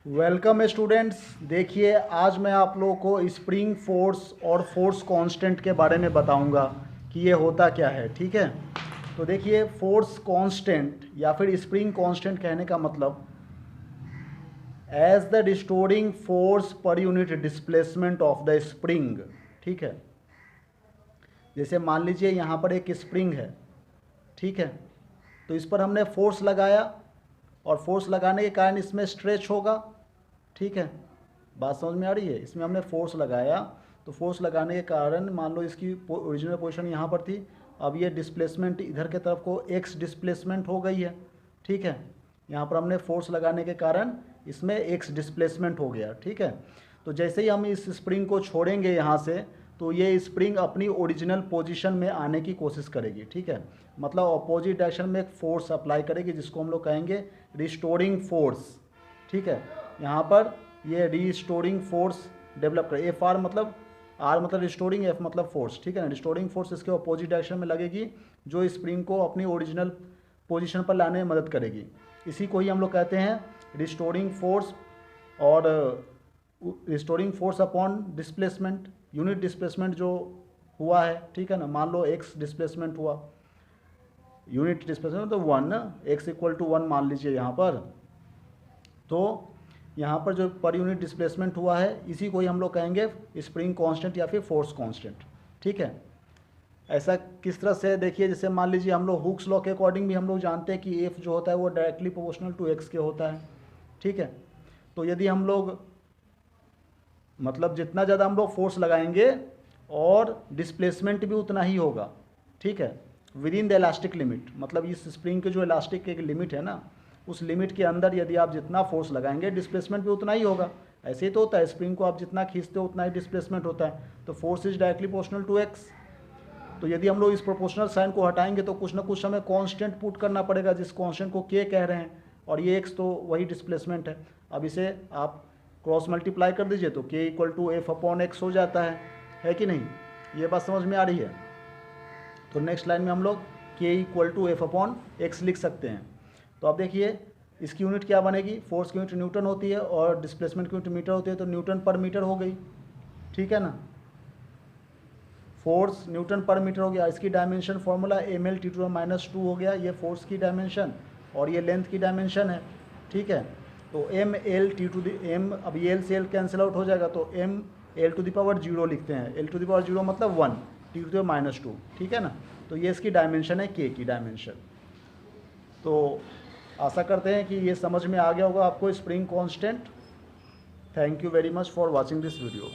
Welcome students. देखिए आज मैं आप लोगों को स्प्रिंग फोर्स और फोर्स कांस्टेंट के बारे में बताऊंगा कि ये होता क्या है। ठीक है, तो देखिए फोर्स कांस्टेंट या फिर स्प्रिंग कांस्टेंट कहने का मतलब as the restoring force per unit displacement of the spring. ठीक है, जैसे मान लीजिए यहाँ पर एक स्प्रिंग है। ठीक है, तो इस पर हमने फोर्स लगाया और फोर्स लगाने के कारण इसमें स्ट्रेच होगा। ठीक है, बात समझ में आ रही है। इसमें हमने फोर्स लगाया तो फोर्स लगाने के कारण मान लो इसकी ओरिजिनल पोजीशन यहाँ पर थी, अब ये डिस्प्लेसमेंट इधर के तरफ को एक्स डिस्प्लेसमेंट हो गई है। ठीक है, यहाँ पर हमने फोर्स लगाने के कारण इसमें एक्स डिस्प्लेसमेंट हो गया। ठीक है, तो जैसे ही हम इस स्प्रिंग को छोड़ेंगे यहाँ से तो ये स्प्रिंग अपनी ओरिजिनल पोजीशन में आने की कोशिश करेगी। ठीक है, मतलब अपोजिट डायरेक्शन में एक फोर्स अप्लाई करेगी जिसको हम लोग कहेंगे रिस्टोरिंग फोर्स। ठीक है, यहाँ पर ये रिस्टोरिंग फोर्स डेवलप करे। एफ आर मतलब, आर मतलब रिस्टोरिंग, एफ मतलब फोर्स। ठीक है ना, रिस्टोरिंग फोर्स इसके अपोजिट डायरेक्शन में लगेगी जो स्प्रिंग को अपनी ओरिजिनल पोजीशन पर लाने में मदद करेगी। इसी को ही हम लोग कहते हैं रिस्टोरिंग फोर्स और restoring force upon displacement. Unit displacement जो हुआ है, ठीक है ना, मान लो एक्स डिस्प्लेसमेंट हुआ, यूनिट डिस्प्लेसमेंट तो one, x equal to one मान लीजिए यहाँ पर। तो यहाँ पर जो पर यूनिट डिस्प्लेसमेंट हुआ है इसी को ही हम लोग कहेंगे स्प्रिंग कांस्टेंट या फिर फोर्स कांस्टेंट। ठीक है, ऐसा किस तरह से देखिए, जैसे मान लीजिए हम लोग हुक्स लॉ के अकॉर्डिंग भी हम लोग जानते हैं कि एफ जो होता है वो डायरेक्टली प्रोपोर्शनल टू एक्स के होता है। ठीक है, तो यदि हम लोग मतलब जितना ज़्यादा हम लोग फोर्स लगाएंगे और डिस्प्लेसमेंट भी उतना ही होगा। ठीक है, with in the elastic limit, मतलब इस स्प्रिंग के जो इलास्टिक एक लिमिट है ना, उस लिमिट के अंदर यदि आप जितना फोर्स लगाएंगे डिस्प्लेसमेंट भी उतना ही होगा। ऐसे ही तो होता है, स्प्रिंग को आप जितना खींचते हो उतना ही डिस्प्लेसमेंट होता है। तो force is directly proportional to x. तो यदि हम लोग इस प्रोपोर्शनल साइन को हटाएंगे तो कुछ ना कुछ हमें कांस्टेंट पुट करना पड़ेगा जिस कांस्टेंट को के कह रहे हैं, और ये एक्स तो वही डिस्प्लेसमेंट है। अब इसे आप क्रॉस मल्टीप्लाई कर दीजिए तो k equal to F upon x हो जाता है कि नहीं। ये बात समझ में आ रही है। तो नेक्स्ट लाइन में हम लोग k equal to F upon x लिख सकते हैं। तो अब देखिए इसकी यूनिट क्या बनेगी, फोर्स की यूनिट न्यूटन होती है और डिस्प्लेसमेंट की यूनिट मीटर होती है, तो न्यूटन पर मीटर हो गई। ठीक है ना, फोर्स न्यूटन पर मीटर हो गया। इसकी dimension formula M L T to minus two हो गया, ये फोर्स की डायमेंशन और ये लेंथ की डायमेंशन है। ठीक है, तो M L T two M, अब ये एल से एल कैंसिल आउट हो जाएगा तो M L to the power zero लिखते हैं। L to the power zero मतलब one, T to the minus two. ठीक है ना, तो ये इसकी डायमेंशन है, के की डायमेंशन। तो आशा करते हैं कि ये समझ में आ गया होगा आपको spring constant. Thank you very much for watching this video.